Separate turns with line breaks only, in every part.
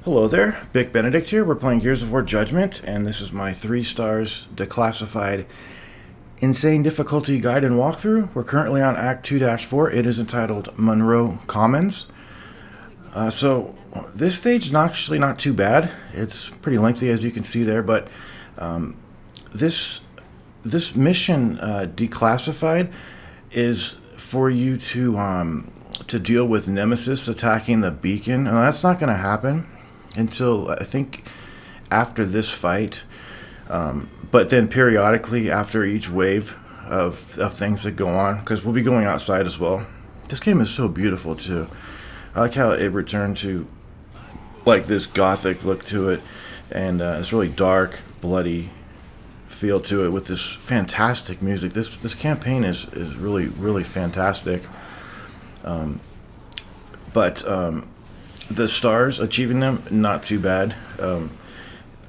Hello there, Big Benedict here. We're playing Gears of War Judgment, and this is my 3 stars declassified insane difficulty guide and walkthrough. We're currently on Act 2-4. It is entitled Monroe Commons. So this stage is actually not too bad. It's pretty lengthy, as you can see there, but this mission declassified is for you to deal with Nemesis attacking the beacon. Now, that's not going to happen until I think after this fight, but then periodically after each wave of things that go on, because we'll be going outside as well. This game is so beautiful too. I like how it returned to like this gothic look to it, and it's really dark, bloody feel to it with this fantastic music. This campaign is really fantastic. But the stars, achieving them, not too bad.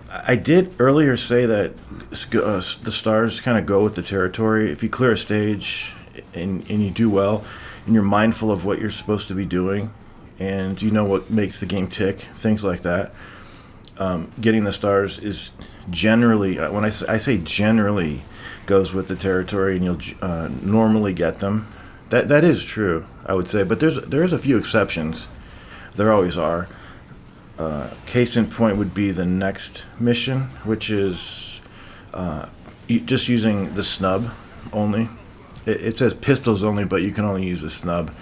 I did earlier say that the stars kind of go with the territory. If you clear a stage and you do well, and you're mindful of what you're supposed to be doing, and you know what makes the game tick, things like that, getting the stars is generally, when I say generally, goes with the territory, and you'll normally get them. That is true, I would say, but there is a few exceptions. There always are. Case in point would be the next mission, which is just using the snub only. It says pistols only, but you can only use the snub.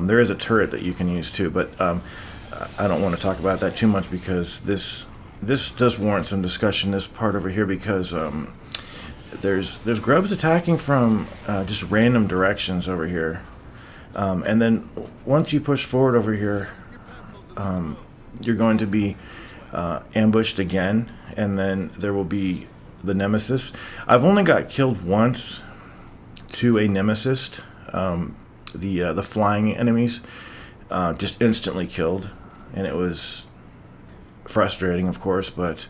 There is a turret that you can use too, but I don't want to talk about that too much because this does warrant some discussion. This part over here, because there's grubs attacking from just random directions over here, and then once you push forward over here, you're going to be ambushed again, and then there will be the Nemesis. I've only got killed once to a Nemesis. The flying enemies just instantly killed, and it was frustrating, of course. But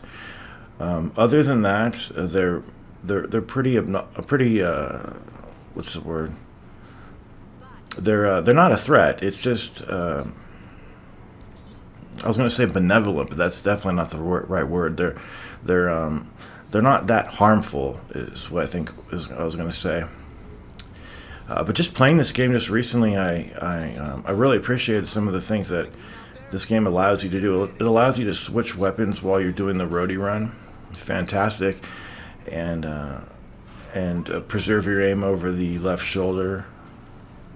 other than that, they're pretty what's the word? They're not a threat. It's just I was going to say benevolent, but that's definitely not the right word. They're not that harmful, is what I was going to say. But just playing this game just recently, I really appreciated some of the things that this game allows you to do. It allows you to switch weapons while you're doing the roadie run. Fantastic. And preserve your aim over the left shoulder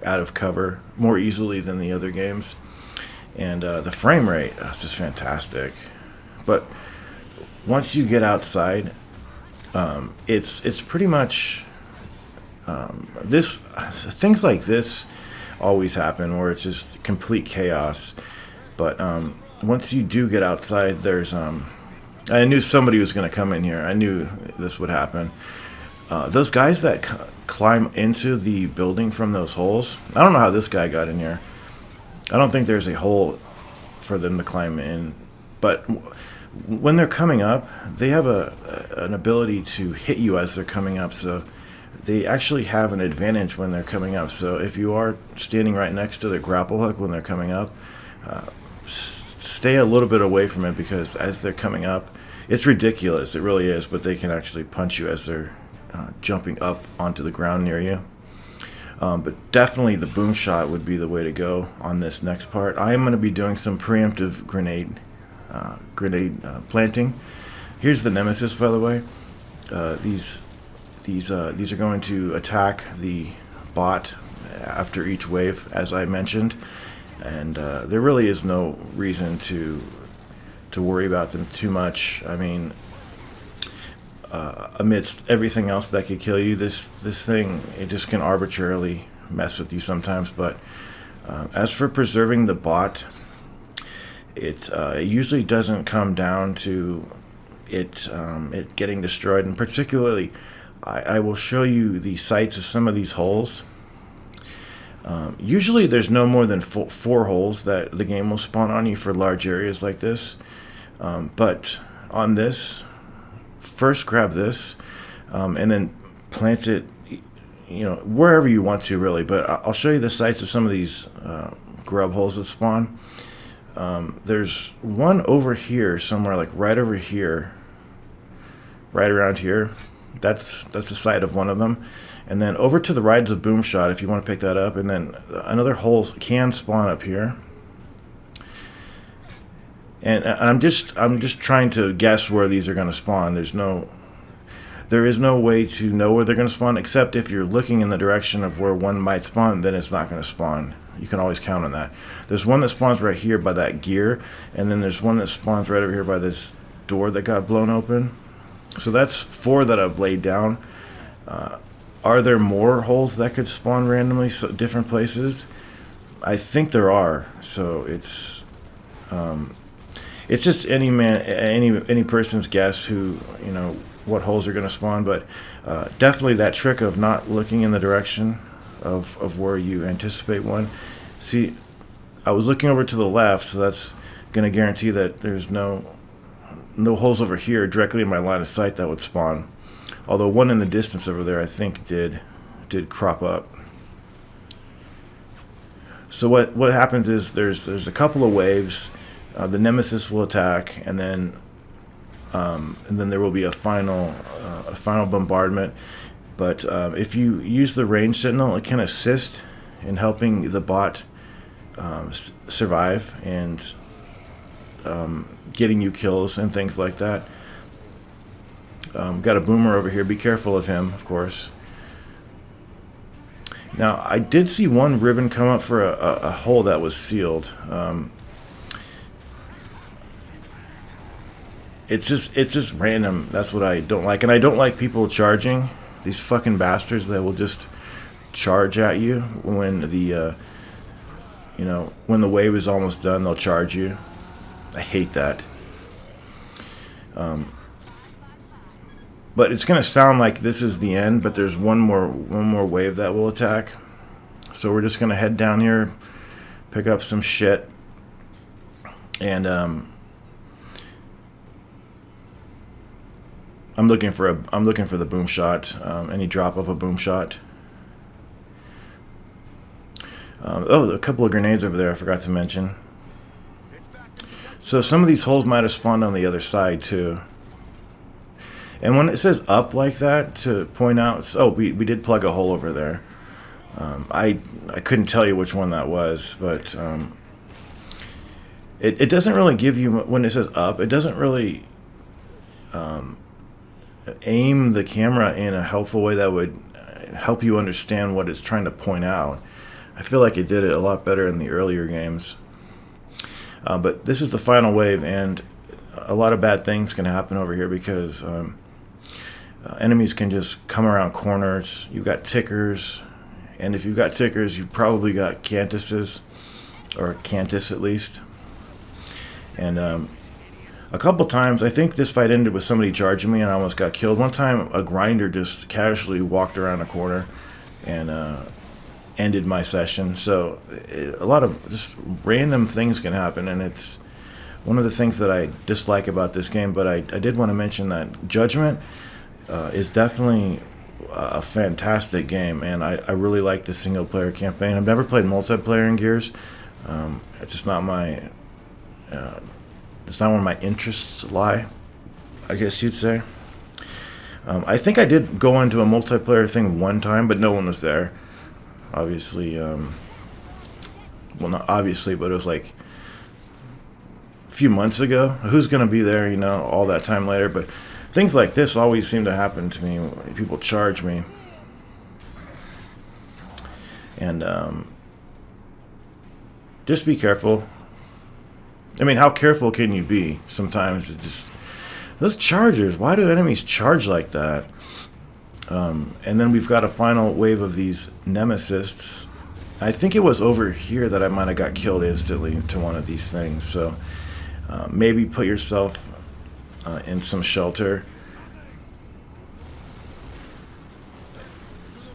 out of cover more easily than the other games. And the frame rate is just fantastic. But once you get outside, it's pretty much things like this always happen where it's just complete chaos. But once you do get outside, there's I knew somebody was going to come in here. I knew this would happen. Those guys that climb into the building from those holes, I don't know how this guy got in here. I don't think there's a hole for them to climb in. But when they're coming up, they have an ability to hit you as they're coming up. So they actually have an advantage when they're coming up. So if you are standing right next to the grapple hook when they're coming up, stay a little bit away from it, because as they're coming up, it's ridiculous. It really is. But they can actually punch you as they're jumping up onto the ground near you. But definitely the boom shot would be the way to go on this next part. I am going to be doing some preemptive grenade planting. Here's the Nemesis, by the way. These are going to attack the bot after each wave, as I mentioned, and there really is no reason to worry about them too much. I mean, amidst everything else that could kill you, this thing, it just can arbitrarily mess with you sometimes. But as for preserving the bot, it usually doesn't come down to it getting destroyed. And particularly, I will show you the sites of some of these holes. Usually there's no more than 4 holes that the game will spawn on you for large areas like this. But on this, first grab this, and then plant it, wherever you want to, really. But I'll show you the sites of some of these grub holes that spawn. There's one over here somewhere, like right over here, right around here. That's the site of one of them. And then over to the right is a boom shot if you want to pick that up. And then another hole can spawn up here. And I'm just trying to guess where these are going to spawn. There is no way to know where they're going to spawn, except if you're looking in the direction of where one might spawn, then it's not going to spawn. You can always count on that. There's one that spawns right here by that gear, and then there's one that spawns right over here by this door that got blown open. So that's 4 that I've laid down. Are there more holes that could spawn randomly, different places? I think there are. So it's just any person's guess who, what holes are going to spawn, but definitely that trick of not looking in the direction of where you anticipate one. See, I was looking over to the left, so that's going to guarantee that there's no holes over here directly in my line of sight that would spawn. Although one in the distance over there, I think did crop up. So what happens is there's a couple of waves. The Nemesis will attack, and then there will be a final bombardment. But if you use the range sentinel, it can assist in helping the bot survive and getting you kills and things like that. Got a boomer over here. Be careful of him, of course. Now, I did see one ribbon come up for a hole that was sealed. It's just random. That's what I don't like. And I don't like people charging. These fucking bastards that will just charge at you when the when the wave is almost done, they'll charge you. I hate that. But it's gonna sound like this is the end, but there's one more wave that will attack. So we're just gonna head down here, pick up some shit, and I'm looking for the boom shot. Any drop of a boom shot. A couple of grenades over there I forgot to mention. So some of these holes might have spawned on the other side too. And when it says up like that, to point out, we did plug a hole over there. I couldn't tell you which one that was, but it doesn't really give you, when it says up, it doesn't really aim the camera in a helpful way that would help you understand what it's trying to point out. I feel like it did it a lot better in the earlier games. But this is the final wave, and a lot of bad things can happen over here because enemies can just come around corners. You've got tickers, and if you've got tickers, you've probably got Cantuses, or Cantus at least. And a couple times, I think this fight ended with somebody charging me and I almost got killed. One time, a grinder just casually walked around a corner and ended my session. So a lot of just random things can happen, and it's one of the things that I dislike about this game. But I did want to mention that Judgment is definitely a fantastic game, and I really like the single player campaign. I've never played multiplayer in Gears. It's just not my it's not where my interests lie, I guess you'd say. I think I did go into a multiplayer thing one time, but no one was there. Obviously, well, not obviously, but it was like a few months ago. Who's going to be there, all that time later? But things like this always seem to happen to me. People charge me. And just be careful. I mean, how careful can you be? Sometimes it just... Those chargers, why do enemies charge like that? And then we've got a final wave of these Nemesis. I think it was over here that I might have got killed instantly to one of these things. So maybe put yourself in some shelter.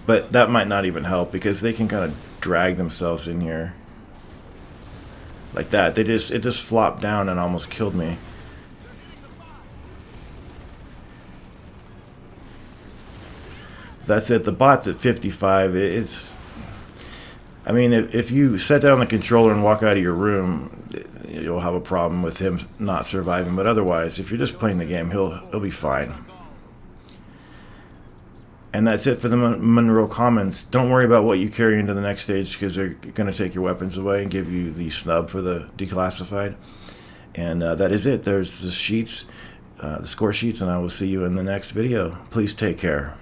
But that might not even help because they can kind of drag themselves in here. Like that. It just flopped down and almost killed me. That's it. The bot's at 55. I mean, if you set down the controller and walk out of your room, you'll have a problem with him not surviving. But otherwise, if you're just playing the game, he'll be fine. And that's it for the Monroe Commons. Don't worry about what you carry into the next stage, because they're going to take your weapons away and give you the snub for the Declassified. And that is it. There's the sheets, the score sheets, and I will see you in the next video. Please take care.